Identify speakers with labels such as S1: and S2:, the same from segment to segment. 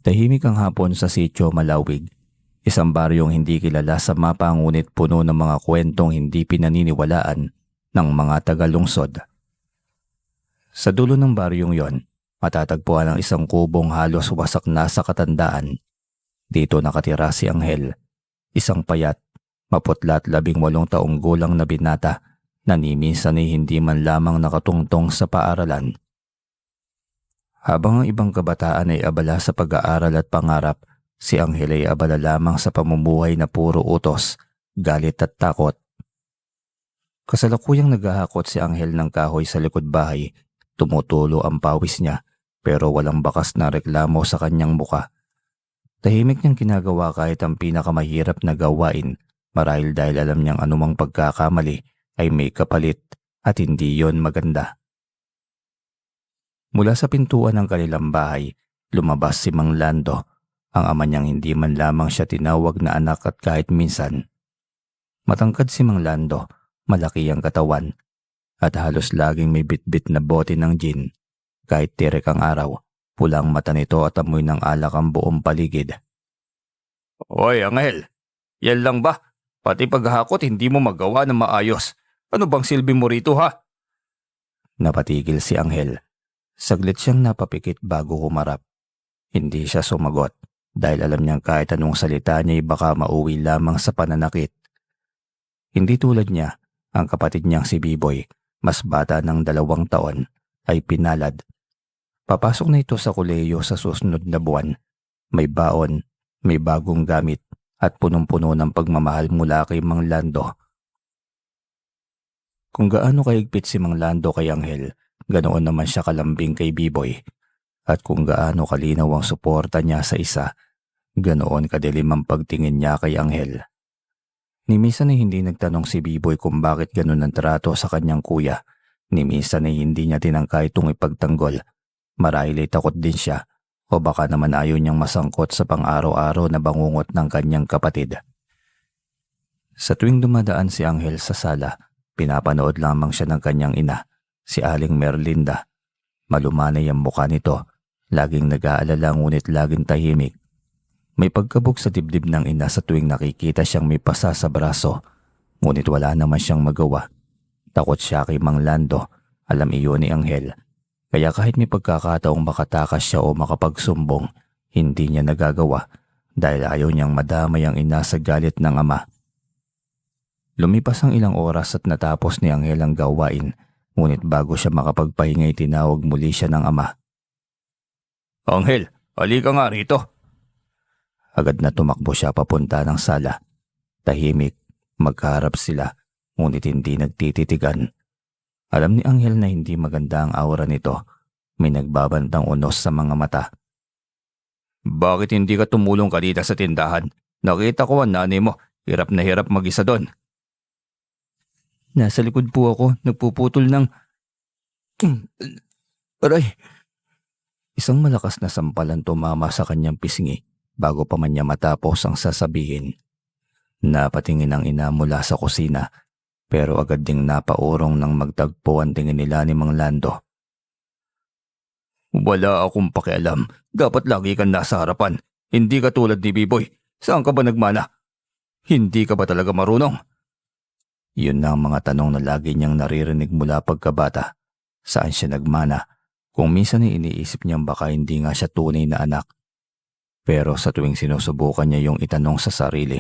S1: Tahimik ang hapon sa Sitio Malawig, isang baryong hindi kilala sa mapa ngunit puno ng mga kwentong hindi pinaniniwalaan ng mga tagalungsod. Sa dulo ng baryong yon, matatagpuan ang isang kubong halos wasak na sa katandaan. Dito nakatira si Anghel, isang payat, maputla at 18 taong gulang na binata na ni minsan ay hindi man lamang nakatungtong sa paaralan. Habang ang ibang kabataan ay abala sa pag-aaral at pangarap, si Anghel ay abala lamang sa pamumuhay na puro utos, galit at takot. Kasalukuyang naghahakot si Anghel ng kahoy sa likod bahay, tumutulo ang pawis niya pero walang bakas na reklamo sa kanyang muka. Tahimik niyang ginagawa kahit ang pinakamahirap na gawain marahil dahil alam niyang anumang pagkakamali ay may kapalit at hindi yon maganda. Mula sa pintuan ng kanilang bahay, lumabas si Mang Lando, ang ama niyang hindi man lamang siya tinawag na anak at kahit minsan. Matangkad si Mang Lando, malaki ang katawan, at halos laging may bitbit na bote ng gin. Kahit tirek ang araw, pulang mata nito at amoy ng alak ang buong paligid. "Hoy, Angel! Yan lang ba? Pati paghahakot hindi mo magawa ng maayos. Ano bang silbi mo rito, ha?" Napatigil si Anghel. Saglit siyang napapikit bago humarap. Hindi siya sumagot dahil alam niyang kahit anong salita niya ay baka mauwi lamang sa pananakit. Hindi tulad niya, ang kapatid niyang si Biboy, mas bata ng 2 taon, ay pinalad. Papasok na ito sa kolehiyo sa susunod na buwan. May baon, may bagong gamit at punong-puno ng pagmamahal mula kay Mang Lando. Kung gaano kahigpit si Mang Lando kay Anghel, ganoon naman siya kalambing kay Biboy. At kung gaano kalinaw ang suporta niya sa isa, ganoon kadilim ang pagtingin niya kay Anghel. Ni minsan ay hindi nagtanong si Biboy kung bakit ganoon ang trato sa kanyang kuya. Ni minsan ay hindi niya tinangkay itong ipagtanggol. Marahil ay takot din siya o baka naman ayaw niyang masangkot sa pang-araw-araw na bangungot ng kanyang kapatid. Sa tuwing dumadaan si Anghel sa sala, pinapanood lamang siya ng kanyang ina, si Aling Merlinda. Malumanay ang mukha nito, laging nag-aalala ngunit laging tahimik. May pagkabog sa dibdib ng ina sa tuwing nakikita siyang may pasa sa braso, ngunit wala naman siyang magawa. Takot siya kay Mang Lando, alam iyon ni Anghel. Kaya kahit may pagkakataong makatakas siya o makapagsumbong, hindi niya nagagawa dahil ayaw niyang madamay ang ina sa galit ng ama. Lumipas ang ilang oras at natapos ni Anghel ang gawain, ngunit bago siya makapagpahinga ay tinawag muli siya ng ama. "Anghel, halika nga rito." Agad na tumakbo siya papunta ng sala. Tahimik, magkaharap sila, ngunit hindi nagtititigan. Alam ni Anghel na hindi maganda ang aura nito. May nagbabantang unos sa mga mata. "Bakit hindi ka tumulong kanina sa tindahan? Nakita ko ang nanay mo, hirap na hirap mag-isa doon." "Nasa likod po ako, nagpuputol ng... Aray!" Isang malakas na sampalan tumama sa kanyang pisngi bago pa man niya matapos ang sasabihin. Napatingin ang ina mula sa kusina pero agad ding napaurong nang magtagpo ang tingin nila ni Mang Lando. "Wala akong pakialam. Dapat lagi kang nasa harapan. Hindi ka tulad ni Biboy. Saan ka ba nagmana? Hindi ka ba talaga marunong?" Yun na ang mga tanong na lagi niyang naririnig mula pagkabata. Saan siya nagmana? Kung minsan ay iniisip niyang baka hindi nga siya tunay na anak. Pero sa tuwing sinusubukan niya yung itanong sa sarili,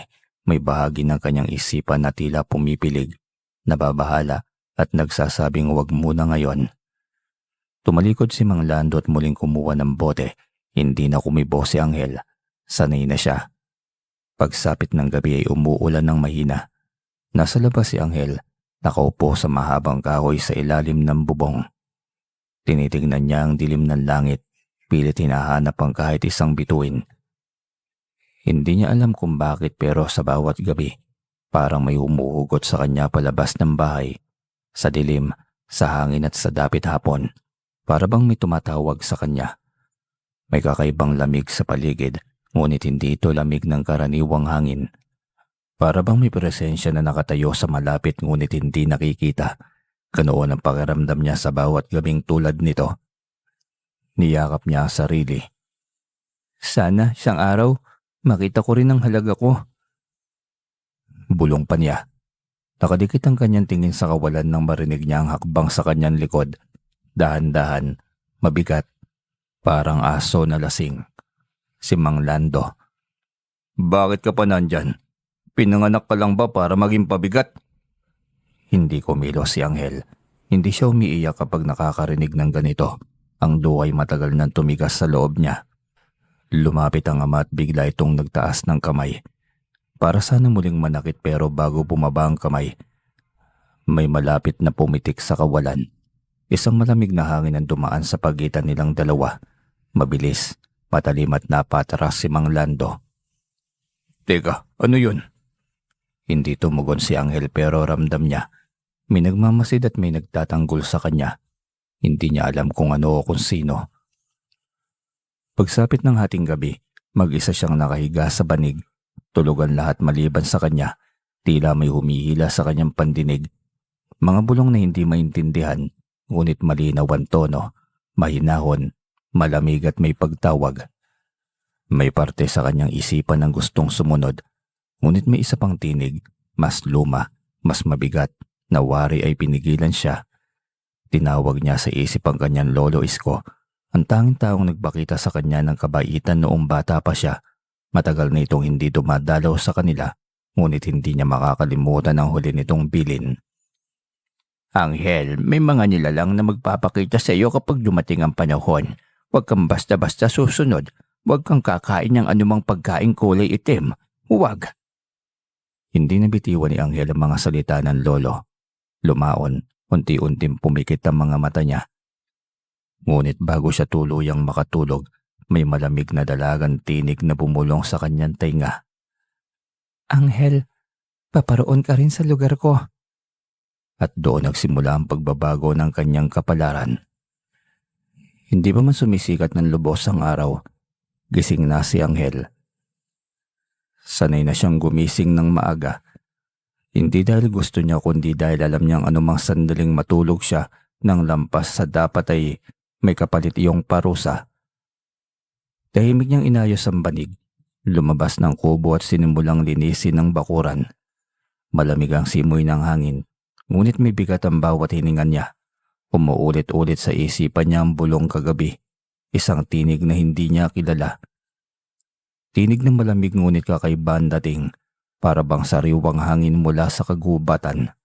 S1: may bahagi ng kanyang isipan na tila pumipilig, nababahala at nagsasabing huwag muna ngayon. Tumalikod si Mang Lando at muling kumuha ng bote. Hindi na kumibo si Anghel. Sanay na siya. Pagsapit ng gabi ay umuulan ng mahina. Nasa labas si Anghel, nakaupo sa mahabang kahoy sa ilalim ng bubong. Tinitignan niya ang dilim ng langit, pilit hinahanap ang kahit isang bituin. Hindi niya alam kung bakit pero sa bawat gabi, parang may humuhugot sa kanya palabas ng bahay. Sa dilim, sa hangin at sa dapit hapon, para bang may tumatawag sa kanya. May kakaibang lamig sa paligid, ngunit hindi ito lamig ng karaniwang hangin. Para bang may presensya na nakatayo sa malapit ngunit hindi nakikita. Ganoon ang pakiramdam niya sa bawat gabing tulad nito. Niyakap niya ang sarili. Sana isang araw makita ko rin ang halaga ko. Bulong pa niya. Nakadikit ang kanyang tingin sa kawalan nang marinig niya ang hakbang sa kanyang likod. Dahan-dahan, mabigat, parang aso na lasing. Si Mang Lando. Bakit ka pa nandyan? Pinanganak ka lang ba para maging pabigat? Hindi kumilos si Anghel. Hindi siya umiiyak kapag nakakarinig ng ganito. Ang luhay matagal nang tumigas sa loob niya. Lumapit ang ama at bigla itong nagtaas ng kamay. Para sana muling manakit pero bago bumaba ang kamay, may malapit na pumitik sa kawalan. Isang malamig na hangin ang dumaan sa pagitan nilang dalawa. Mabilis, matalim at napatras si Mang Lando. Teka, ano yun? Hindi tumugon si Anghel pero ramdam niya. May nagmamasid at may nagtatanggol sa kanya. Hindi niya alam kung ano o kung sino. Pagsapit ng hating gabi, mag-isa siyang nakahiga sa banig. Tulugan lahat maliban sa kanya. Tila may humihila sa kanyang pandinig. Mga bulong na hindi maintindihan, ngunit malinaw ang tono, mahinahon, malamig at may pagtawag. May parte sa kanyang isipan ang gustong sumunod, ngunit may isa pang tinig, mas luma, mas mabigat, na wari ay pinigilan siya. Tinawag niya sa isip ang kanyang lolo Isko, ang tanging taong nagbakita sa kanya ng kabaitan noong bata pa siya. Matagal na itong hindi dumadalaw sa kanila, ngunit hindi niya makakalimutan ang huli nitong bilin. Anghel, may mga nilalang na magpapakita sa iyo kapag dumating ang panahon. Huwag kang basta-basta susunod. Huwag kang kakain ng anumang pagkain kulay itim. Huwag. Hindi nabitiwan ni Anghel ang mga salita ng lolo. Lumaon, unti-unting pumikit ang mga mata niya. Ngunit bago siya tuluyang makatulog, may malamig na dalagang tinig na bumulong sa kanyang tainga. Anghel, paparoon ka rin sa lugar ko. At doon nagsimula ang pagbabago ng kanyang kapalaran. Hindi pa man sumisikat ng lubos ang araw, gising na si Anghel. Sanay na siyang gumising ng maaga. Hindi dahil gusto niya kundi dahil alam niyang anumang sandaling matulog siya nang lampas sa dapat ay may kapalit iyong parusa. Tahimik niyang inayos ang banig, lumabas ng kubo at sinimulang linisin ang bakuran. Malamig ang simoy ng hangin, ngunit may bigat ang bawat hininga niya. Umuulit-ulit sa isipan niya ang bulong kagabi, isang tinig na hindi niya kilala. Tinig ng malamig ngunit kakaiba ang dating, para bang sariwang hangin mula sa kagubatan.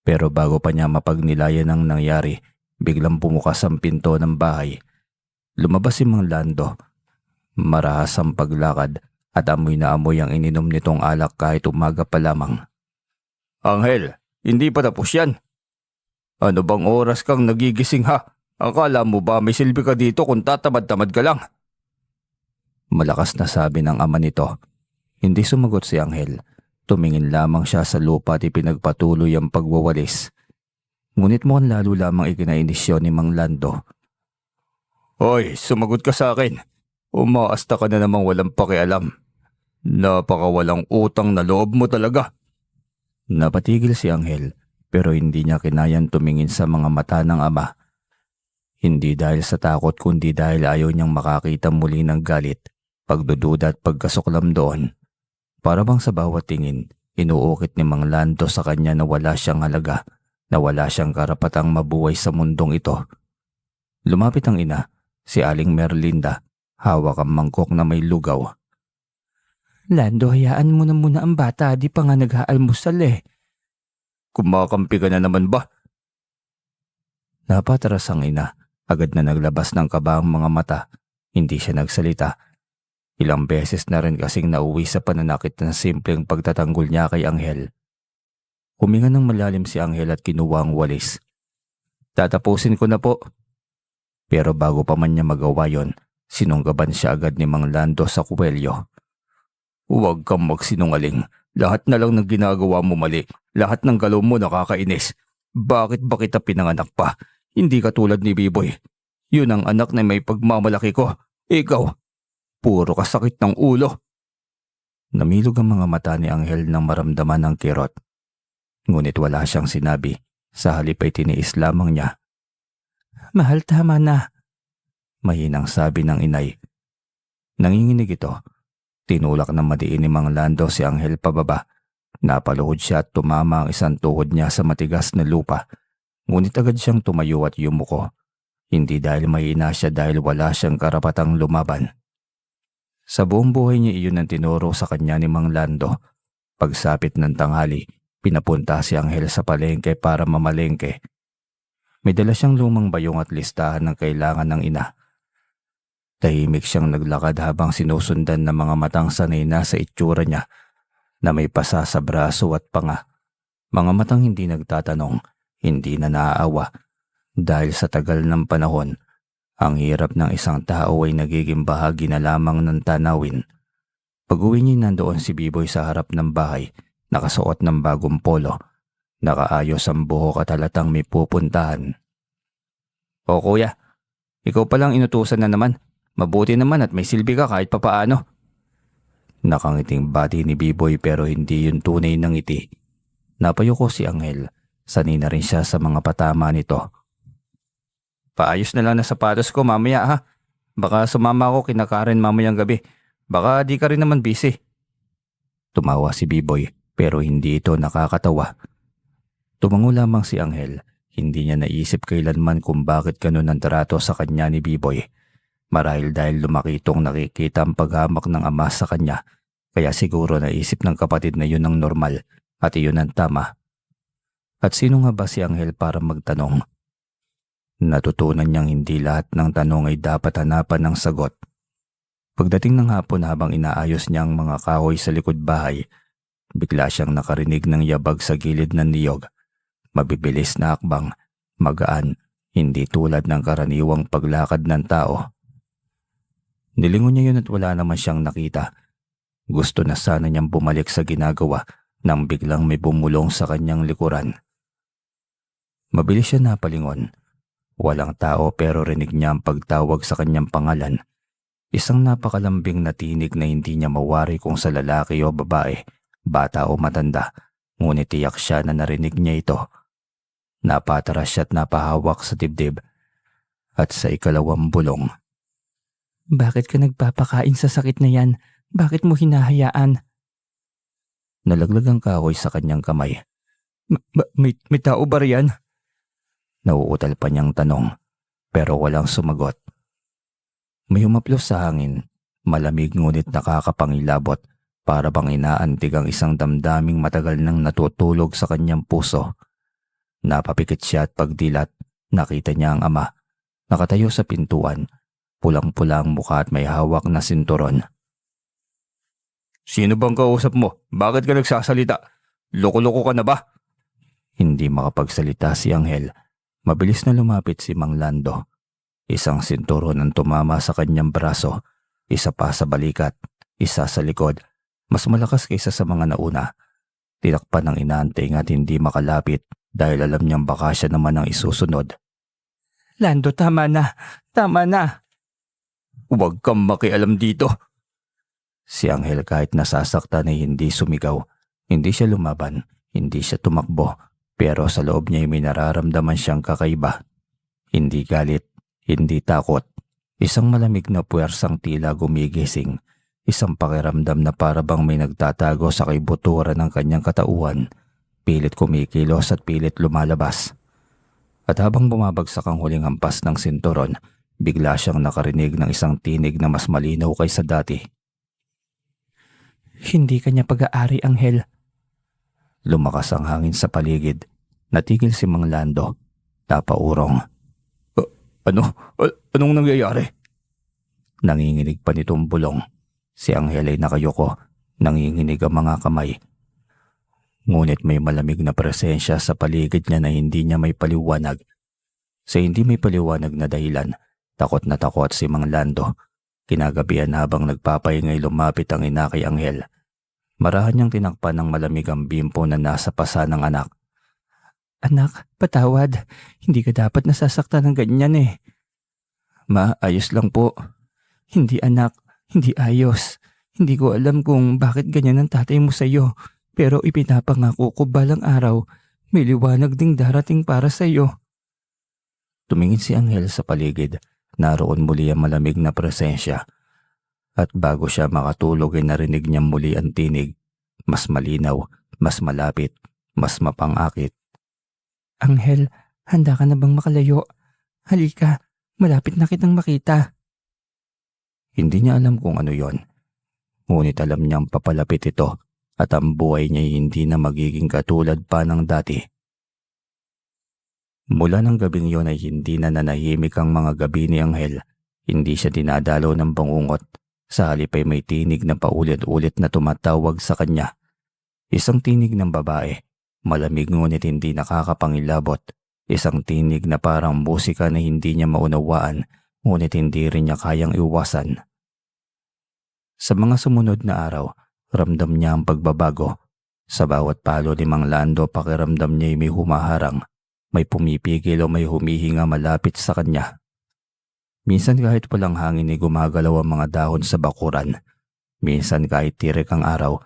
S1: Pero bago pa niya mapagnilayan ang nangyari, biglang bumukas ang pinto ng bahay. Lumabas si Mang Lando. Marahas ang paglakad at amoy na amoy ang ininom nitong alak kahit umaga pa lamang. Anghel, hindi pa tapos yan. Ano bang oras kang nagigising ha? Akala mo ba may silbi ka dito kung tatamad-tamad ka lang? Malakas na sabi ng ama nito. Hindi sumagot si Anghel. Tumingin lamang siya sa lupa at ipinagpatuloy ang pagwawalis. Ngunit mukhang lalo lamang ikinainisyon ni Mang Lando. Hoy, sumagot ka sa akin. Umaasta ka na namang walang pakialam. Napakawalang utang na loob mo talaga. Napatigil si Anghel pero hindi niya kinayang tumingin sa mga mata ng ama. Hindi dahil sa takot kundi dahil ayaw niyang makakita muli ng galit, pagdududa at pagkasuklam doon. Para bang sa bawat tingin, inuukit ni Mang Lando sa kanya na wala siyang halaga, na wala siyang karapatang mabuhay sa mundong ito. Lumapit ang ina, si Aling Merlinda, hawak ang mangkok na may lugaw. Lando, hayaan mo na muna ang bata, di pa nga nag-aalmusal eh. Kumakampi ka na naman ba? Napatras ang ina, agad na naglabas ng kaba ang mga mata. Hindi siya nagsalita. Ilang beses na rin kasing nauwi sa pananakit ng simpleng pagtatanggol niya kay Anghel. Huminga ng malalim si Anghel at kinuha ang walis. Tatapusin ko na po. Pero bago pa man niya magawa yon, sinunggaban siya agad ni Mang Lando sa kuwelyo. Huwag kang magsinungaling. Lahat na lang ng ginagawa mo mali. Lahat ng galaw mo nakakainis. Bakit ba kita pinanganak pa? Hindi ka tulad ni Biboy. Yun ang anak na may pagmamalaki ko. Ikaw, puro kasakit ng ulo. Namilog ang mga mata ni Anghel nang maramdaman ang kirot. Ngunit wala siyang sinabi. Sa halip ay tiniis lamang niya. Mahal, tama na. Mahinang sabi ng inay. Nanginginig ito. Tinulak ng madiin ni Mang Lando si Anghel pababa. Napaluhod siya at tumama ang isang tuhod niya sa matigas na lupa. Ngunit agad siyang tumayo at yumuko. Hindi dahil mahina siya dahil wala siyang karapatang lumaban. Sa buong buhay niya iyon ang tinuro sa kanya ni Mang Lando. Pagsapit ng tanghali, pinapunta si Anghel sa palengke para mamalengke. May dala siyang lumang bayong at listahan ng kailangan ng ina. Tahimik siyang naglakad habang sinusundan ng mga matang sanay na sa itsura niya na may pasa sa braso at panga. Mga matang hindi nagtatanong, hindi na naaawa. Dahil sa tagal ng panahon, ang hirap ng isang tao ay nagiging bahagi na lamang ng tanawin. Pag-uwi niya nandoon si Biboy sa harap ng bahay, nakasuot ng bagong polo. Nakaayos ang buhok at halatang may pupuntahan. "O kuya, ikaw palang inutusan na naman. Mabuti naman at may silbi ka kahit papaano." Nakangiting bati ni Biboy pero hindi yun tunay ng ngiti. Napayuko si Anghel. Sanay na rin siya sa mga patama nito. "Paayos na lang na sapatos ko mamaya ha. Baka sumama ako kina Karen mamayang gabi. Baka di ka rin naman busy." Tumawa si Biboy pero hindi ito nakakatawa. Tumango lamang si Anghel. Hindi niya naisip kailanman kung bakit ganun ang trato sa kanya ni Biboy. Marahil dahil lumaki itong nakikita ang paghamak ng ama sa kanya, kaya siguro naisip ng kapatid na yun ang normal at iyon ang tama. At sino nga ba si Anghel para magtanong? Natutunan niyang hindi lahat ng tanong ay dapat hanapan ng sagot. Pagdating ng hapon habang inaayos niya ang mga kahoy sa likod bahay, bigla siyang nakarinig ng yabag sa gilid ng niyog. Mabibilis na akbang, magaan, hindi tulad ng karaniwang paglakad ng tao. Nilingon niya yun at wala naman siyang nakita. Gusto na sana niyang bumalik sa ginagawa nang biglang may bumulong sa kanyang likuran. Mabilis siya napalingon. Walang tao pero rinig niya ang pagtawag sa kanyang pangalan. Isang napakalambing na tinig na hindi niya mawari kung sa lalaki o babae, bata o matanda. Ngunit tiyak siya na narinig niya ito. Napataras siya at napahawak sa dibdib. At sa ikalawang bulong, "Bakit ka nagpapakain sa sakit na yan? Bakit mo hinahayaan?" Nalaglag ang kahoy sa kanyang kamay. May tao ba riyan?" Nauutal pa niyang tanong, pero walang sumagot. May humaplos sa hangin, malamig ngunit nakakapangilabot, para bang inaantig ang isang damdaming matagal nang natutulog sa kanyang puso. Napapikit siya at pagdilat, nakita niya ang ama, nakatayo sa pintuan, pulang-pula ang mukha at may hawak na sinturon. "Sino bang kausap mo? Bakit ka nagsasalita? Loko-loko ka na ba?" Hindi makapagsalita si Anghel. Mabilis na lumapit si Mang Lando. Isang sinturon ang tumama sa kanyang braso, isa pa sa balikat, isa sa likod. Mas malakas kaysa sa mga nauna. Tinakpan ng inaanting at hindi makalapit dahil alam niyang baka siya naman ang isusunod. "Lando, tama na! Tama na!" "Huwag kang makialam dito!" Si Anghel kahit nasasaktan ay hindi sumigaw. Hindi siya lumaban, hindi siya tumakbo. Pero sa loob niya ay may nararamdaman siyang kakaiba. Hindi galit, hindi takot. Isang malamig na puwersang tila gumigising. Isang pakiramdam na parabang may nagtatago sa kaibuturan ng kanyang katauhan. Pilit kumikilos at pilit lumalabas. At habang bumabagsak ang huling hampas ng sinturon, bigla siyang nakarinig ng isang tinig na mas malinaw kaysa dati. "Hindi kanya pag-aari, Anghel." Lumakas ang hangin sa paligid. Natigil si Mang Lando. Napaurong. Anong nangyayari?" Nanginginig pa nitong bulong. Si Anghel ay nakayuko. Nanginginig ang mga kamay. Ngunit may malamig na presensya sa paligid niya na hindi niya may paliwanag. Sa hindi may paliwanag na dahilan, takot na takot si Mang Lando. Kinagabihan habang nagpapahingay lumapit ang ina kay Anghel. Marahan niyang tinakpan ng malamig ang bimpo na nasa pasa ng anak. "Anak, patawad. Hindi ka dapat nasasaktan ng ganyan eh." "Ma, ayos lang po." "Hindi anak, hindi ayos. Hindi ko alam kung bakit ganyan ang tatay mo sa'yo. Pero ipinapangako ko balang araw, may liwanag ding darating para sa'yo." Tumingin si Anghel sa paligid. Naroon muli ang malamig na presensya. At bago siya makatulog ay narinig niya muli ang tinig. Mas malinaw, mas malapit, mas mapangakit.
S2: Anghel, handa ka na bang makalayo? Halika, malapit na kitang makita.
S1: Hindi niya alam kung ano yon. Ngunit alam niyang papalapit ito at ang buhay niya hindi na magiging katulad pa ng dati. Mula ng gabing yon ay hindi na nanahimik ang mga gabi ni Anghel. Hindi siya dinadalaw ng bangungot. Sa halip ay may tinig na paulit-ulit na tumatawag sa kanya. Isang tinig ng babae, malamig ngunit hindi nakakapangilabot. Isang tinig na parang musika na hindi niya maunawaan, ngunit hindi rin niya kayang iwasan. Sa mga sumunod na araw, ramdam niya ang pagbabago. Sa bawat palo ni Mang Lando, pakiramdam niya ay may humaharang, may pumipigil o may humihinga malapit sa kanya. Minsan kahit walang hangin ay gumagalaw ang mga dahon sa bakuran. Minsan kahit tirik ang araw,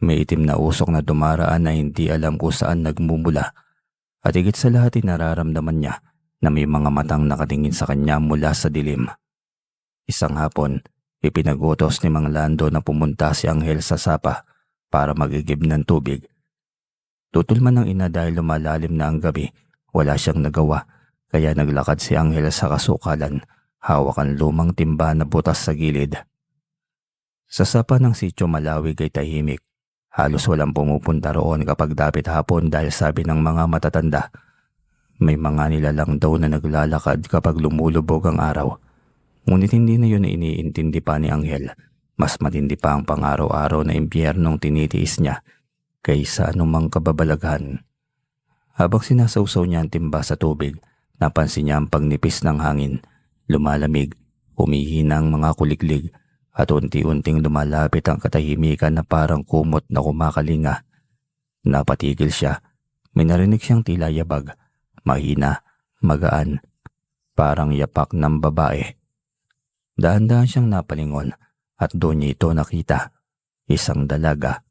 S1: may itim na usok na dumaraan na hindi alam kung saan nagmumula. At higit sa lahat ay nararamdaman niya na may mga matang nakatingin sa kanya mula sa dilim. Isang hapon, ipinagutos ni Mang Lando na pumunta si Anghel sa sapa para magigib ng tubig. Tutulman ng ina dahil lumalalim na ang gabi, wala siyang nagawa. Kaya naglakad si Anghel sa kasukalan, hawak ang lumang timba na butas sa gilid. Sa sapa ng sitio Malawig ay tahimik. Halos walang pumupunta roon kapag dapit hapon dahil sabi ng mga matatanda, may mga nilalang daw na naglalakad kapag lumulubog ang araw. Ngunit hindi na yun iniintindi pa ni Anghel. Mas matindi pa ang pang-araw-araw na impyernong tinitiis niya kaysa anumang kababalaghan. Habang sinasawsaw niya ang timba sa tubig, napansin niya ang pagnipis ng hangin, lumalamig, humihina ang mga kuliglig at unti-unting lumalapit ang katahimikan na parang kumot na kumakalinga. Napatigil siya, may narinig siyang tila yabag, mahina, magaan, parang yapak ng babae. Dahan-dahan siyang napalingon at doon niya ito nakita, isang dalaga.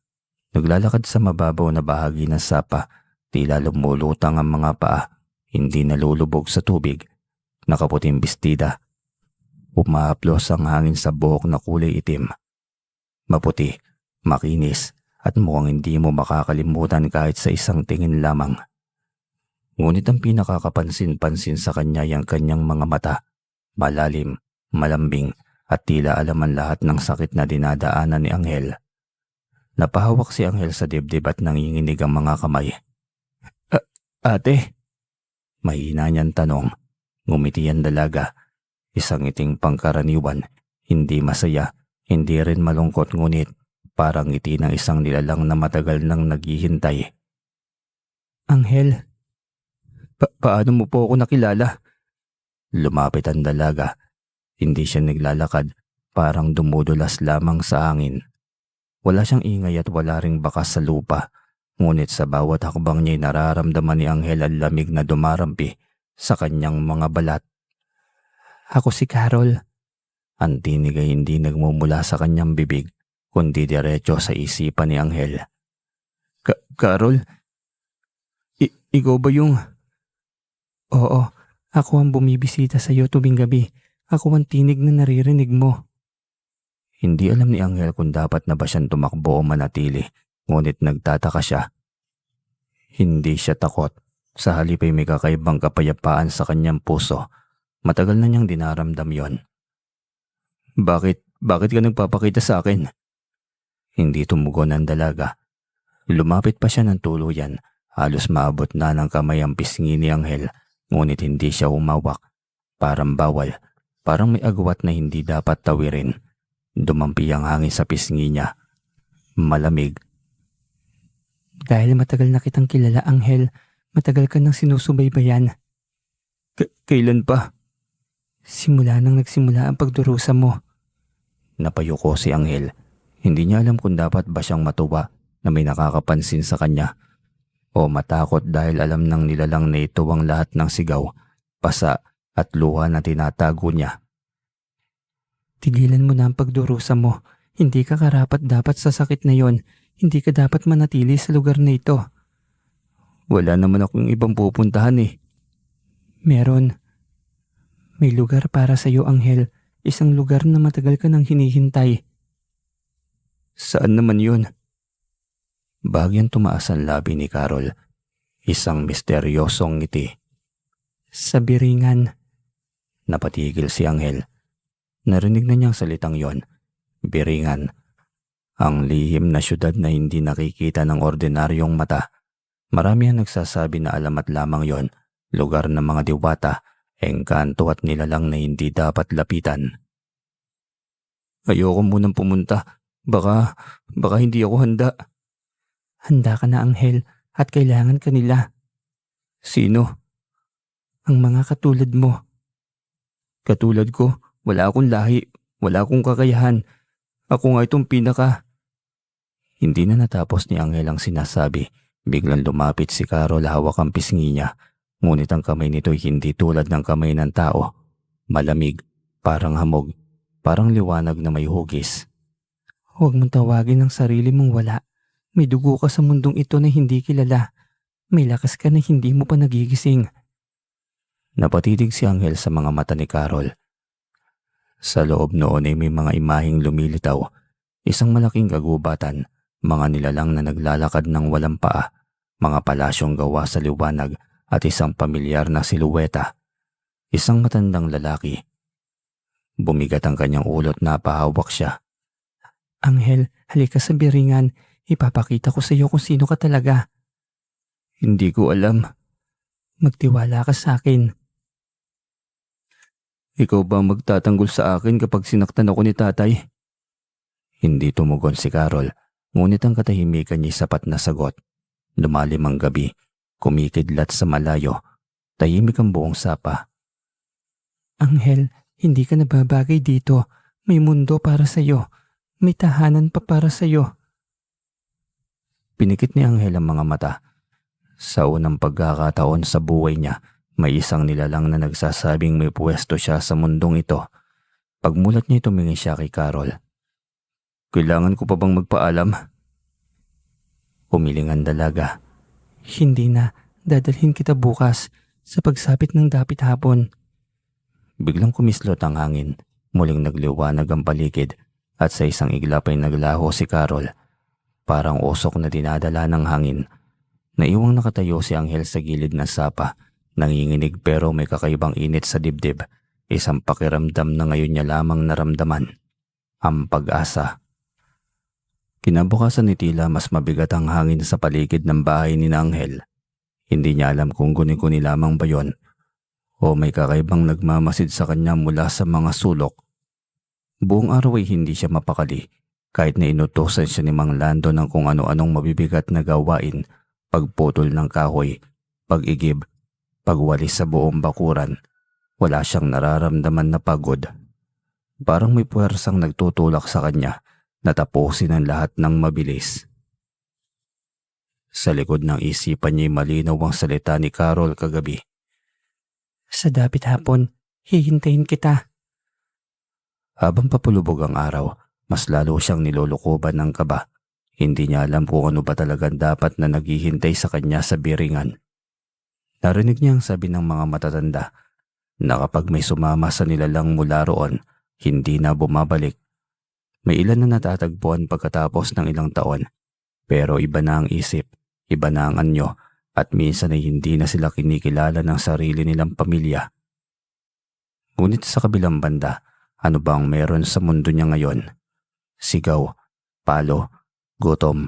S1: Naglalakad sa mababaw na bahagi ng sapa, tila lumulutang ang mga paa. Hindi nalulubog sa tubig, nakaputing bestida. Umaaplos ang hangin sa buhok na kulay itim. Maputi, makinis at mukhang hindi mo makakalimutan kahit sa isang tingin lamang. Ngunit ang pinakakapansin-pansin sa kanya ay ang kanyang mga mata, malalim, malambing at tila alam ang lahat ng sakit na dinadaanan ni Anghel. Napahawak si Anghel sa dibdib at nanginginig ang mga kamay. Ate? Mahina niyang tanong. Ngumiti ang dalaga. Isang ngiting pangkaraniwan. Hindi masaya, hindi rin malungkot ngunit parang ngiti ng isang nilalang na matagal nang naghihintay.
S2: Anghel,
S1: Paano mo po ako nakilala? Lumapit ang dalaga. Hindi siya naglalakad, parang dumudulas lamang sa hangin. Wala siyang ingay at wala ring bakas sa lupa. Ngunit sa bawat hakbang niya'y nararamdaman ni Anghel ang lamig na dumarampi sa kanyang mga balat.
S2: ako si Carol.
S1: Ang tinig ay hindi nagmumula sa kanyang bibig, kundi diretso sa isipan ni Anghel. Carol? Ikaw ba yung...
S2: Oo, ako ang bumibisita sa iyo tuwing gabi. Ako ang tinig na naririnig mo.
S1: Hindi alam ni Anghel kung dapat na ba siyang tumakbo o manatili, ngunit nagtataka siya. Hindi siya takot. Sa halip ay may kakaibang kapayapaan sa kanyang puso. Matagal na niyang dinaramdam yon. Bakit ka nagpapakita sa akin? Hindi tumugon ang dalaga. Lumapit pa siya ng tuluyan. Halos maabot na ng kamay ang pisngi ni Anghel, ngunit hindi siya umawak. Parang bawal. Parang may agwat na hindi dapat tawirin. Dumampi ang hangin sa pisngi niya. Malamig.
S2: Dahil matagal na kitang kilala, Anghel, matagal ka nang sinusubaybayan.
S1: Kailan pa?
S2: Simula nang nagsimula ang pagdurusa mo.
S1: Napayuko si Anghel. Hindi niya alam kung dapat ba siyang matuwa na may nakakapansin sa kanya o matakot dahil alam ng nilalang na ito ang lahat ng sigaw, pasa at luha na tinatago niya.
S2: Tigilan mo na ang pagdurusa mo. Hindi ka karapat-dapat sa sakit na yon. Hindi ka dapat manatili sa lugar na ito.
S1: Wala naman akong ibang pupuntahan eh.
S2: Meron. May lugar para sa iyo, Anghel. isang lugar na matagal ka nang hinihintay.
S1: Saan naman yun? Bagyang tumaas ang labi ni Carol. Isang misteryosong ngiti.
S2: Sa Biringan.
S1: Napatigil si Anghel. Narinig na niyang salitang yon. Biringan. Ang lihim na syudad na hindi nakikita ng ordinaryong mata. Marami ang nagsasabi na alamat lamang yon. Lugar ng mga diwata, engkanto at nilalang na hindi dapat lapitan. Ayoko munang pumunta. Baka hindi ako handa.
S2: Handa ka na, Anghel, at kailangan ka nila.
S1: Sino?
S2: Ang mga katulad mo.
S1: Katulad ko, wala akong lahi, wala akong kakayahan. Ako nga itong pinaka. Hindi na natapos ni Anghel ang sinasabi. Biglang lumapit si Carol, hawak ang pisngi niya. Ngunit ang kamay nito'y hindi tulad ng kamay ng tao. Malamig, parang hamog, parang liwanag na may hugis.
S2: Huwag mong tawagin ang sarili mong wala. May dugo ka sa mundong ito na hindi kilala. May lakas ka na hindi mo pa nagigising.
S1: Napatitig si Anghel sa mga mata ni Carol. Sa loob noon ay may mga imaheng lumilitaw. Isang malaking kagubatan, mga nilalang na naglalakad ng walang paa, mga palasyong gawa sa liwanag at isang pamilyar na siluweta. Isang matandang lalaki. Bumigat ang kanyang ulot na pahawak siya.
S2: Anghel, halika sa Biringan. Ipapakita ko sa iyo kung sino ka talaga.
S1: Hindi ko alam.
S2: Magtiwala ka sa akin.
S1: Ikaw ba magtatanggol sa akin kapag sinaktan ako ni tatay? Hindi tumugon si Carol, ngunit ang katahimikan niya sapat na sagot. Lumalim ang gabi, kumikidlat sa malayo, tahimik ang buong sapa.
S2: Anghel, hindi ka nababagay dito. May mundo para sa iyo. May tahanan pa para sa iyo.
S1: Pinikit ni Anghel ang mga mata. Sa unang pagkakataon sa buhay niya, may isang nilalang na nagsasabing may pwesto siya sa mundong ito. Pagmulat niya tumingin siya kay Carol. Kailangan ko pa bang magpaalam? Humiling ang dalaga.
S2: Hindi na. Dadalhin kita bukas sa pagsapit ng dapit hapon.
S1: Biglang kumislot ang hangin. Muling nagliwanag ang paligid at sa isang iglap ay naglaho si Carol. Parang usok na dinadala ng hangin. Naiwang nakatayo si Anghel sa gilid ng sapa. Nanginginig pero may kakaibang init sa dibdib. Isang pakiramdam na ngayon niya lamang naramdaman. Ang pag-asa. Kinabukasan ni Tila mas mabigat ang hangin sa paligid ng bahay ni Anghel. Hindi niya alam kung guni-guni lamang ba yon o may kakaibang nagmamasid sa kanya mula sa mga sulok. Buong araw ay hindi siya mapakali kahit na inutusan siya ni Mang Lando ng kung ano-anong mabibigat na gawain, pagputol ng kahoy, pag-igib, pagwalis sa buong bakuran. Wala siyang nararamdaman na pagod. Parang may puwersang nagtutulak sa kanya na tapusin ang lahat ng mabilis. Sa likod ng isipan niya malinaw ang salita ni Carol kagabi.
S2: Sa dapit hapon, hihintayin kita.
S1: Habang papulubog ang araw, mas lalo siyang nilulukuban ng kaba. Hindi niya alam kung ano ba talagang dapat na naghihintay sa kanya sa Biringan. Narinig niya ang sabi ng mga matatanda na kapag may sumama sa nilalang mula roon, hindi na bumabalik. May ilan na natatagpuan pagkatapos ng ilang taon, pero iba na ang isip, iba na ang anyo, at minsan ay hindi na sila kinikilala ng sarili nilang pamilya. Ngunit sa kabilang banda, ano bang meron sa mundo niya ngayon? Sigaw, palo, gutom,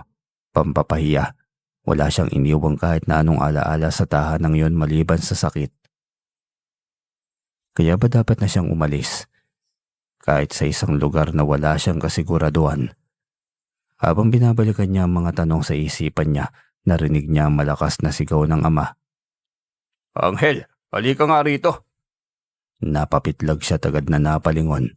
S1: pampapahiya. Wala siyang iniwang kahit na anong alaala sa tahanang yon maliban sa sakit. Kaya ba dapat na siyang umalis? Kahit sa isang lugar na wala siyang kasiguraduhan. Habang binabalikan niya ang mga tanong sa isipan niya, narinig niya ang malakas na sigaw ng ama. Anghel, halika nga rito. Napapitlag siya tagad na napalingon.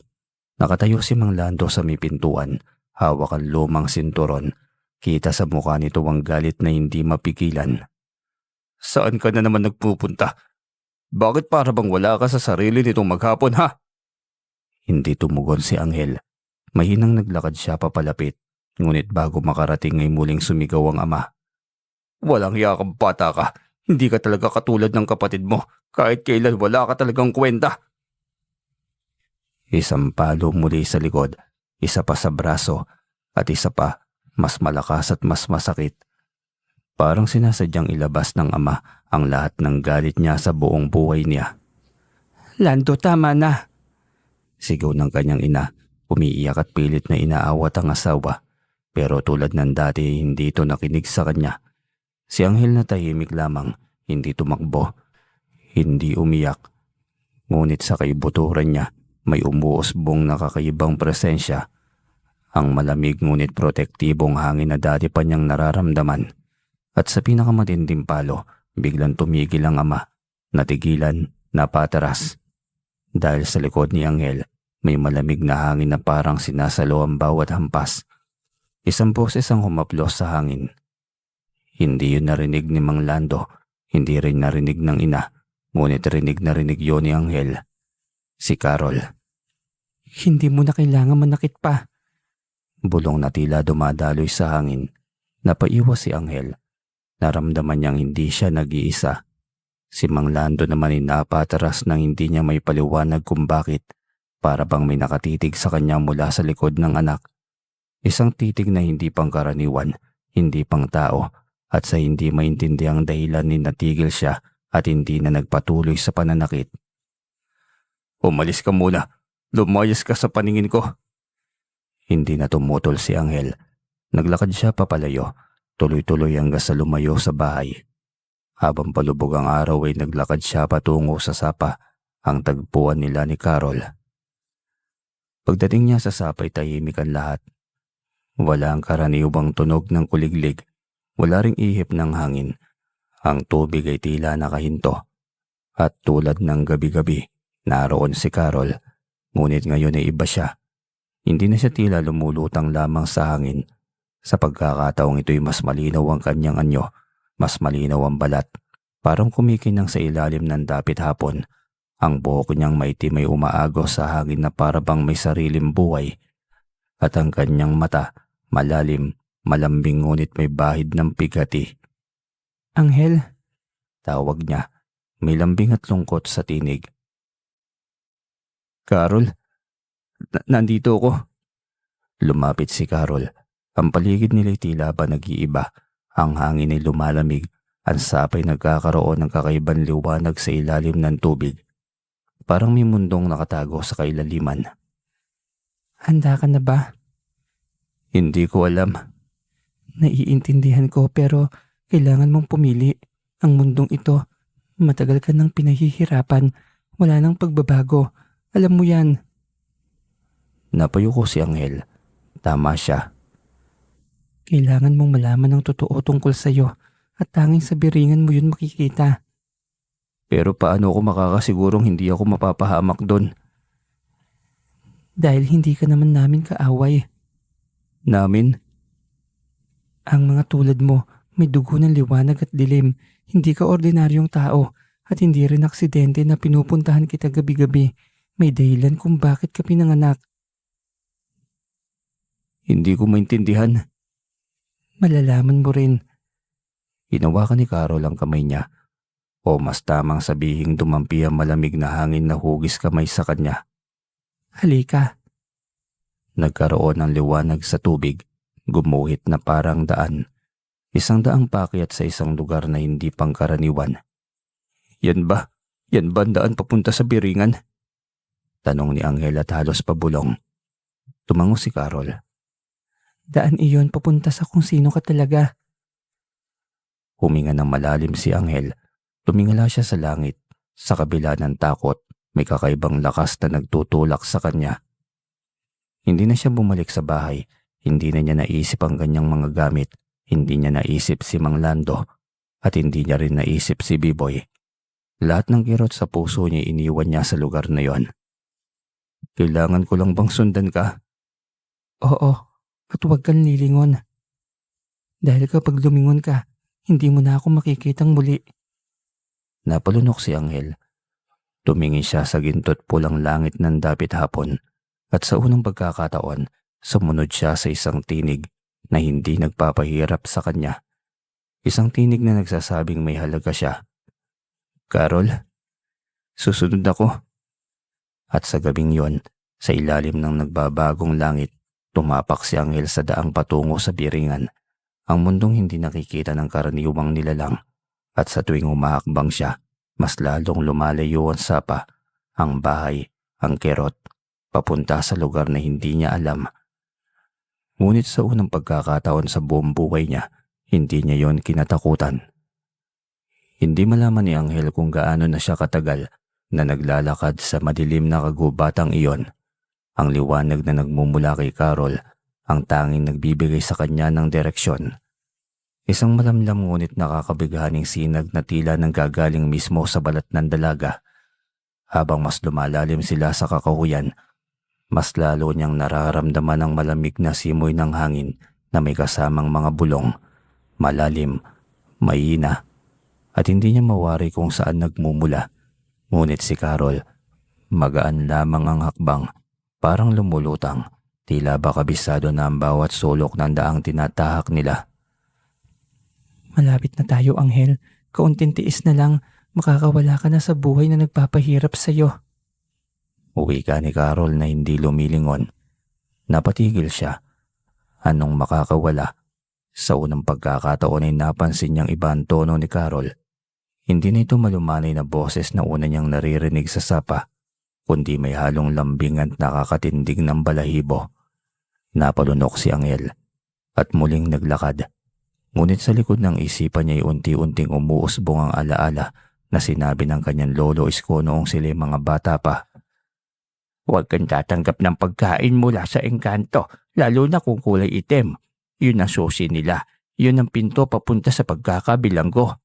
S1: Nakatayo si Mang Lando sa may pintuan, hawak ang lumang sinturon. Kita sa mukha nito ang galit na hindi mapigilan. Saan ka na naman nagpupunta? Bakit para bang wala ka sa sarili nitong maghapon, ha? Hindi tumugon si Anghel. Mahinang naglakad siya papalapit, ngunit bago makarating ay muling sumigaw ang ama. Walang hiya kang bata ka. Hindi ka talaga katulad ng kapatid mo. Kahit kailan wala ka talagang kwenta. Isang palo muli sa likod, isa pa sa braso, at isa pa mas malakas at mas masakit. Parang sinasadyang ilabas ng ama ang lahat ng galit niya sa buong buhay niya.
S2: Lando, tama na.
S1: Sigaw ng kanyang ina, umiiyak at pilit na inaawat ang asawa. Pero tulad ng dati, hindi ito nakinig sa kanya. Si Anghel na tahimik lamang, hindi tumakbo, hindi umiyak. Ngunit sa kaibuturan niya, may umuusbong nakakaibang presensya. Ang malamig ngunit protektibong hangin na dati pa niyang nararamdaman. At sa pinakamatinding palo, biglang tumigil ang ama. Natigilan, napataras. Dahil sa likod ni Anghel, may malamig na hangin na parang sinasalo ang bawat hampas. Isang boses ang humaplos sa hangin. Hindi yun narinig ni Mang Lando, hindi rin narinig ng ina, ngunit rinig na rinig yun ni Anghel. Si Carol.
S2: Hindi mo na kailangan manakit pa.
S1: Bulong na tila dumadaloy sa hangin. Napaiwas si Anghel. Naramdaman niyang hindi siya nag-iisa. Si Mang Lando naman ay napataras nang hindi niya may paliwanag kung bakit. Para bang may nakatitig sa kanya mula sa likod ng anak. Isang titig na hindi pangkaraniwan, hindi pang tao, at sa hindi maintindihang dahilan ni natigil siya at hindi na nagpatuloy sa pananakit. Umalis ka muna. Lumayas ka sa paningin ko. Hindi na tumutol si Anghel. Naglakad siya papalayo. Tuloy-tuloy hanggang sa lumayo sa bahay. Habang palubog ang araw ay naglakad siya patungo sa sapa, ang tagpuan nila ni Carol. Pagdating niya sa sapa ay tahimik ang lahat. Wala ang karaniwang tunog ng kuliglig, wala ring ihip ng hangin. Ang tubig ay tila nakahinto. At tulad ng gabi-gabi, naroon si Carol. Ngunit ngayon ay iba siya. Hindi na siya tila lumulutang lamang sa hangin. Sa pagkakataong ito'y mas malinaw ang kanyang anyo, mas malinaw ang balat. Parang kumikinang sa ilalim ng dapit hapon. Ang buhok niyang maitim ay umaagos sa hangin na parabang may sariling buhay. At ang kanyang mata, malalim, malambing ngunit may bahid ng pighati.
S2: Anghel,
S1: Tawag niya, may lambing at lungkot sa tinig. Carol, nandito ako. Lumapit si Carol. Ang paligid nila'y tila ba nag-iiba. Ang hangin ay lumalamig. Ang sapay nagkakaroon ng kakaibang liwanag sa ilalim ng tubig. Parang may mundong nakatago sa kailaliman.
S2: handa ka na ba?
S1: Hindi ko alam.
S2: Naiintindihan ko pero kailangan mong pumili. Ang mundong ito, matagal ka nang pinahihirapan. Wala nang pagbabago. Alam mo yan.
S1: Napayo ko si Anghel. Tama siya.
S2: Kailangan mong malaman ang totoo tungkol sa'yo at tanging sa biringan mo yun makikita.
S1: Pero paano ako makakasigurong hindi ako mapapahamak doon?
S2: Dahil hindi ka naman namin kaaway.
S1: Namin?
S2: Ang mga tulad mo, may dugo ng liwanag at dilim. Hindi ka ordinaryong tao at hindi rin aksidente na pinupuntahan kita gabi-gabi. May dahilan kung bakit ka pinanganak.
S1: Hindi ko maintindihan.
S2: Malalaman mo rin.
S1: Hinawakan ni Carol ang kamay niya. O mas tamang sabihing dumampi ang malamig na hangin na hugis kamay sa kanya.
S2: Halika.
S1: Nagkaroon ng liwanag sa tubig, gumuhit na parang daan. Isang daang pakyat sa isang lugar na hindi pangkaraniwan. Yan ba? Yan ba ang daan papunta sa biringan? Tanong ni Anghel at halos pabulong. Tumango si Carol.
S2: Daan iyon papunta sa kung sino ka talaga.
S1: Huminga ng malalim si Anghel. Tumingala siya sa langit. Sa kabila ng takot, may kakaibang lakas na nagtutulak sa kanya. Hindi na siya bumalik sa bahay. Hindi na niya naisip ang kanyang mga gamit. Hindi niya naisip si Mang Lando. At hindi niya rin naisip si Biboy. Lahat ng kirot sa puso niya iniwan niya sa lugar na yon. Kailangan ko lang bang sundan ka?
S2: Oo, at huwag kang lilingon. Dahil kapag lumingon ka, hindi mo na ako makikitang muli.
S1: Napalunok si Anghel. Tumingin siya sa gintot pulang langit ng dapit hapon. At sa unang pagkakataon, sumunod siya sa isang tinig na hindi nagpapahirap sa kanya. Isang tinig na nagsasabing may halaga siya. Carol, susunod ako. At sa gabing yon, Sa ilalim ng nagbabagong langit, tumapak si Angel sa daang patungo sa biringan. Ang mundong hindi nakikita ng karaniwang nilalang at sa tuwing humahakbang siya, mas lalong lumalayo ang sapa, ang bahay, ang kerot, papunta sa lugar na hindi niya alam. Ngunit sa unang pagkakataon sa buong buhay niya, hindi niya yon kinatakutan. Hindi malaman ni Angel kung gaano na siya katagal na naglalakad sa madilim na kagubatang iyon. Ang liwanag na nagmumula kay Carol ang tanging nagbibigay sa kanya ng direksyon. Isang malamlam ngunit nakakabighaning sinag na tila nanggagaling mismo sa balat ng dalaga. Habang mas lumalalim sila sa kakahuyan, mas lalo niyang nararamdaman ang malamig na simoy ng hangin na may kasamang mga bulong, malalim, mahina, at hindi niya mawari kung saan nagmumula. Ngunit si Carol, magaan lamang ang hakbang, parang lumulutang, tila ba kabisado na ang bawat sulok ng daang tinatahak nila.
S2: Malapit na tayo, Anghel. Kaunting tiis na lang, makakawala ka na sa buhay na nagpapahirap sa'yo.
S1: Uwi ka ni Carol na hindi lumilingon. Napatigil siya. Anong makakawala? Sa unang pagkakataon ay napansin niyang iba ang tono ni Carol. Hindi na ito malumanay na boses na una niyang naririnig sa sapa, kundi may halong lambing at nakakatindig ng balahibo. Napalunok si Angel at muling naglakad. Ngunit sa likod ng isipan niya ay unti-unting umuusbong ang alaala na sinabi ng kanyang lolo Isko noong sila mga bata pa. Huwag kang tatanggap ng pagkain mula sa engkanto, lalo na kung kulay itim. Yun ang susi nila. Yun ang pinto papunta sa pagkakabilanggo.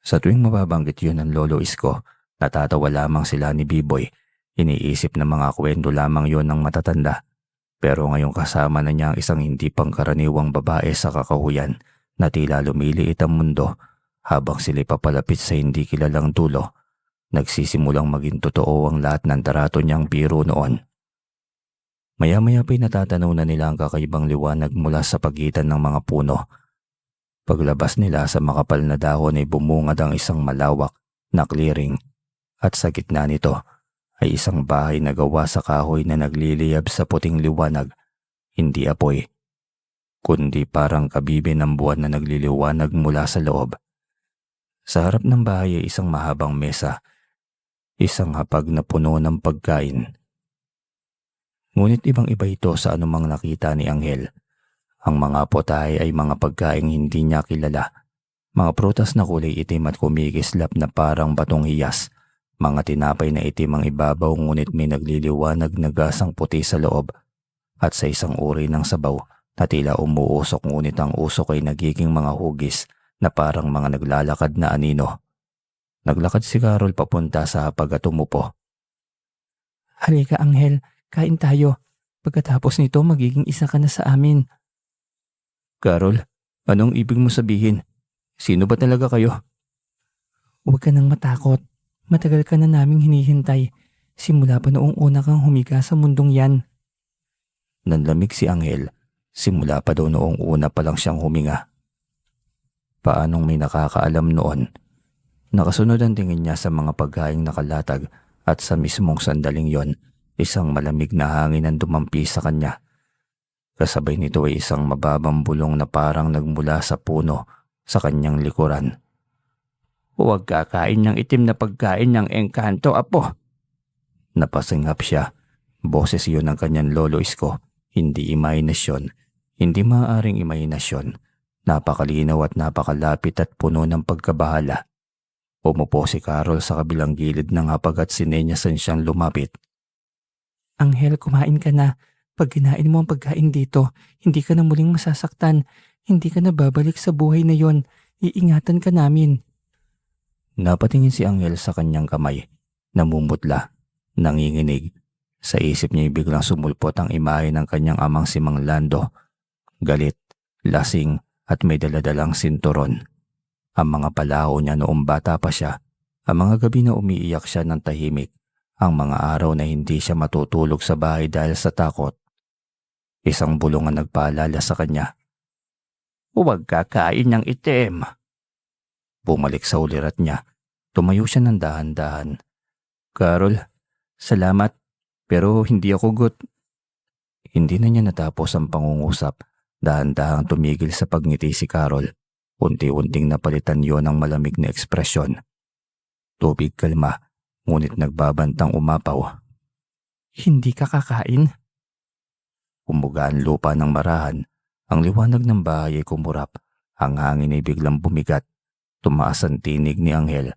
S1: Sa tuwing mababanggit yun ng lolo Isko, natatawa lamang sila ni Biboy. Iniisip na mga kwento lamang yun ng matatanda. Pero ngayong kasama na niya ang isang hindi pangkaraniwang babae sa kakahuyan na tila lumiliit ang mundo habang sila'y papalapit sa hindi kilalang dulo. Nagsisimulang maging totoo ang lahat ng tarato niyang biro noon. Maya-maya pa'y natatanaw na nila ang kakaibang liwanag mula sa pagitan ng mga puno. Paglabas nila sa makapal na dahon ay bumungad ang isang malawak na clearing at sa gitna nito ay isang bahay na gawa sa kahoy na nagliliyab sa puting liwanag, hindi apoy, kundi parang kabibe ng buwan na nagliliwanag mula sa loob. Sa harap ng bahay ay isang mahabang mesa, isang hapag na puno ng pagkain. Ngunit ibang-iba ito sa anumang nakita ni Angel. Ang mga potahe ay mga pagkaing hindi niya kilala. Mga prutas na kulay itim at kumikislap na parang batong hiyas. Mga tinapay na itim ang ibabaw ngunit may nagliliwanag na gasang puti sa loob. At sa isang uri ng sabaw na tila umuusok ngunit ang usok ay nagiging mga hugis na parang mga naglalakad na anino. Naglakad si Carol papunta sa hapag at umupo.
S2: Halika, Anghel. Kain tayo. Pagkatapos nito, magiging isa ka na sa amin.
S1: Carol, anong ibig mo sabihin? Sino ba talaga kayo?
S2: Huwag ka nang matakot. Matagal ka na naming hinihintay. Simula pa noong una kang humiga sa mundong yan.
S1: Nanlamig si Angel. Simula pa daw noong una pa lang siyang huminga. Paanong may nakakaalam noon? Nakasunod ang tingin niya sa mga pagkaing nakalatag at sa mismong sandaling yon, isang malamig na hangin ang dumampi sa kanya. Kasabay nito ay isang mababang bulong na parang nagmula sa puno sa kanyang likuran. Huwag kakain ng itim na pagkain ng engkanto, apo. Napasinghap siya. Boses yun ng kanyang lolo Isko. Hindi imahinasyon. Hindi maaaring imahinasyon. Napakalinaw at napakalapit at puno ng pagkabahala. Umupo si Carol sa kabilang gilid ng hapag at sinenyasan siyang lumapit.
S2: Anghel, kumain ka na. Pag kinain mo ang pagkain dito, hindi ka na muling masasaktan. Hindi ka na babalik sa buhay na yon. Iingatan ka namin.
S1: Napatingin si Angel sa kanyang kamay. Namumutla, nanginginig. Sa isip niya biglang sumulpot ang imahe ng kanyang amang si Mang Lando. Galit, lasing at may daladalang sinturon. Ang mga palaho niya noong bata pa siya. Ang mga gabi na umiiyak siya ng tahimik. Ang mga araw na hindi siya matutulog sa bahay dahil sa takot. Isang bulong ang nagpaalala sa kanya. Huwag kakain ng itim. Bumalik sa ulirat niya. Tumayo siya ng dahan-dahan. Carol, salamat. Pero hindi ako Hindi na niya natapos ang pangungusap. Dahan-dahang tumigil sa pagngiti si Carol. Unti-unting napalitan yon ng malamig na ekspresyon. Tubig kalma, ngunit nagbabantang umapaw.
S2: Hindi ka kakain?
S1: Kumuga ang lupa ng marahan. Ang liwanag ng bahay ay kumurap. Ang hangin ay biglang bumigat. Tumaas ang tinig ni Anghel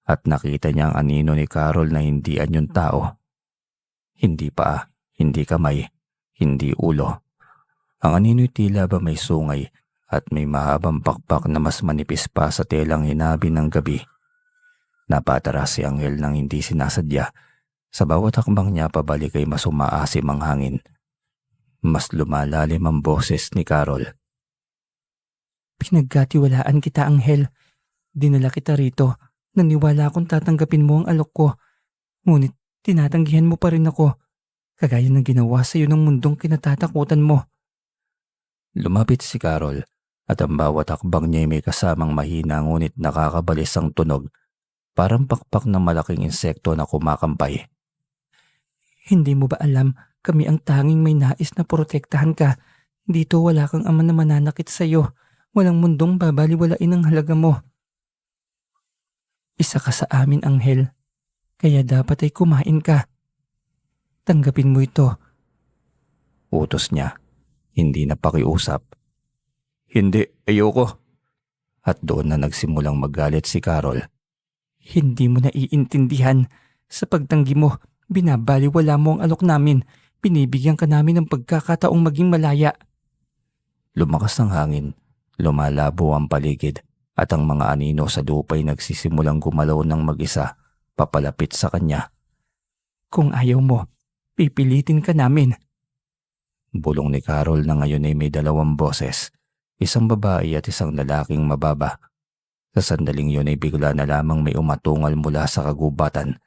S1: at nakita niya ang anino ni Carol na hindi anyong tao. Hindi paa, hindi kamay, hindi ulo. Ang anino'y tila ba may sungay at may mahabang pakpak na mas manipis pa sa telang hinabi ng gabi. Napataras si Anghel nang hindi sinasadya. Sa bawat hakbang niya pabalik ay mas umaasim ang hangin. Mas lumalalim ang boses ni Carol.
S2: Pinagkatiwalaan kita, Anghel. Dinala kita rito. Naniwala akong tatanggapin mo ang alok ko. Ngunit tinatanggihan mo pa rin ako. Kagaya ng ginawa sa iyo ng mundong kinatatakutan mo.
S1: Lumapit si Carol at ang bawat hakbang niya ay may kasamang mahina ngunit nakakabalis ang tunog. Parang pakpak ng malaking insekto na kumakampay.
S2: Hindi mo ba alam, kami ang tanging may nais na protektahan ka. Dito wala kang ama na mananakit sa iyo. Walang mundong babaliwalain ang halaga mo. Isa ka sa amin, Anghel. Kaya dapat ay kumain ka. Tanggapin mo ito.
S1: Utos niya, hindi na pakiusap. Hindi, ayoko. At doon na nagsimulang magalit si Carol.
S2: Hindi mo naiintindihan. Sa pagtanggi mo, binabaliwala mo ang alok namin. Binibigyan ka namin ng pagkakataong maging malaya.
S1: Lumakas ang hangin, lumalabo ang paligid at ang mga anino sa lupa'y nagsisimulang gumalaw ng mag-isa papalapit sa kanya.
S2: Kung ayaw mo, pipilitin ka namin.
S1: Bulong ni Carol na ngayon ay may dalawang boses, isang babae at isang lalaking mababa. Sa sandaling yun ay bigla na lamang may umatungal mula sa kagubatan,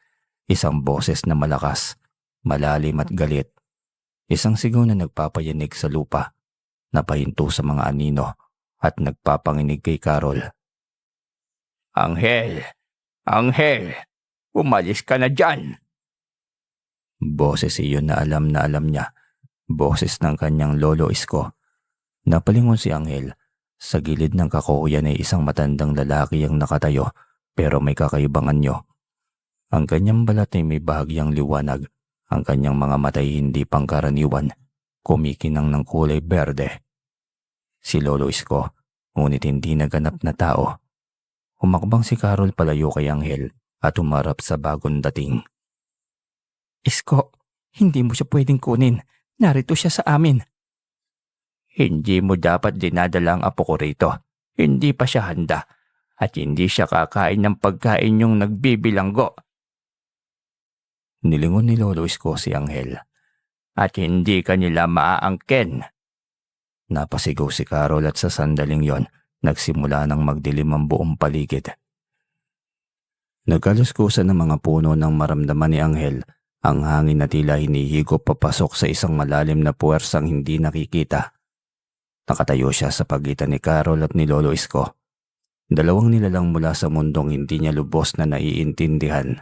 S1: isang boses na malakas, malalim at galit. Isang sigaw na nagpapayanig sa lupa, napahinto sa mga anino at nagpapanginig kay Carol. Anghel! Anghel! Umalis ka na dyan! Boses iyon na alam niya. Boses ng kanyang lolo Isko. Napalingon si Anghel. Sa gilid ng kakuyan ay isang matandang lalaki ang nakatayo pero may kakaibang anyo. Ang kanyang balat ay may bahagyang liwanag. Ang kanyang mga mata ay hindi pangkaraniwan. Kumikinang ng kulay berde. Si Lolo Isko, ngunit hindi naganap na tao. Humakbang si Carol palayo kay Anghel at umarap sa bagong dating.
S2: Isko, hindi mo siya pwedeng kunin. Narito siya sa amin.
S1: Hindi mo dapat dinadala ang apo ko rito. Hindi pa siya handa at hindi siya kakain ng pagkain yung nagbibilanggo. Nilingon ni Lolo Isko si Anghel. At hindi kanila maaangken. Napasigaw si Carol at sa sandaling yon, nagsimula ng magdilim ang buong paligid. Nagkaluskusan ng mga puno nang maramdaman ni Anghel ang hangin na tila hinihigop papasok sa isang malalim na puwersang hindi nakikita. Nakatayo siya sa pagitan ni Carol at ni Lolo Isko. Dalawang nilalang mula sa mundong hindi niya lubos na naiintindihan.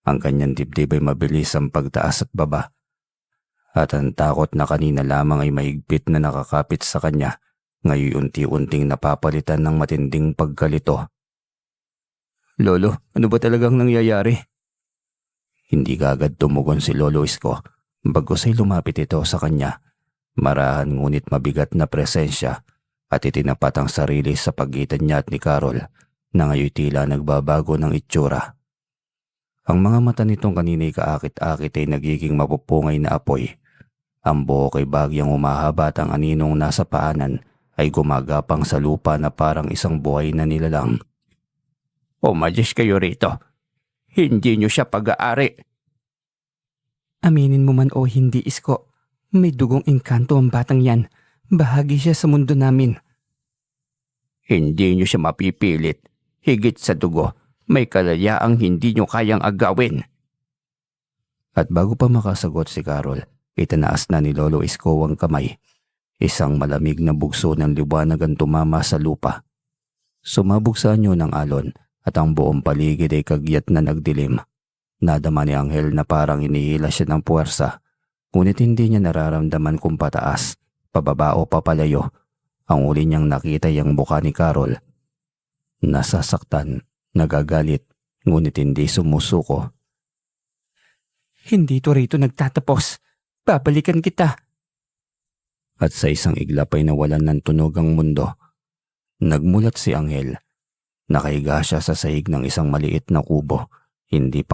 S1: Ang kanyang dibdib ay mabilis ang pagtaas at baba. At ang takot na kanina lamang ay mahigpit na nakakapit sa kanya, ngayon unti-unting napapalitan ng matinding pagkalito. Lolo, ano ba talagang nangyayari? Hindi kaagad tumugon si Lolo Isko, bagkus ay lumapit ito sa kanya. Marahan ngunit mabigat na presensya at itinapat ang sarili sa pagitan niya at ni Carol na ngayon tila nagbabago ng itsura. Ang mga mata nitong kanina'y kaakit-akit ay nagiging mapupungay na apoy. Ang buhok ay bagyang humahaba at ang aninong nasa paanan ay gumagapang sa lupa na parang isang buhay na nilalang. Umalis kayo rito. Hindi niyo siya pag-aari.
S2: Aminin mo man o hindi, Isko, may dugong engkanto ang batang yan. Bahagi siya sa mundo namin.
S1: Hindi niyo siya mapipilit. Higit sa dugo, may kalayaang hindi niyo kayang agawin. At bago pa makasagot si Carol, itanaas na ni Lolo Isko ang kamay. Isang malamig na bugso ng liwanag ang tumama sa lupa. Sumabog sa anyo ng alon at ang buong paligid ay kagyat na nagdilim. Nadama ni Anghel na parang inihila siya ng puwersa, ngunit hindi niya nararamdaman kung pataas, pababa o papalayo. Ang uli niyang nakita yung mukha ni Carol. Nasasaktan, nagagalit, ngunit hindi sumusuko.
S2: Hindi to rito nagtatapos. Babalikan kita.
S1: At sa isang iglap ay nawalan ng tunog ang mundo. Nagmulat si Anghel. Nakahiga siya sa sahig ng isang maliit na kubo. Hindi pa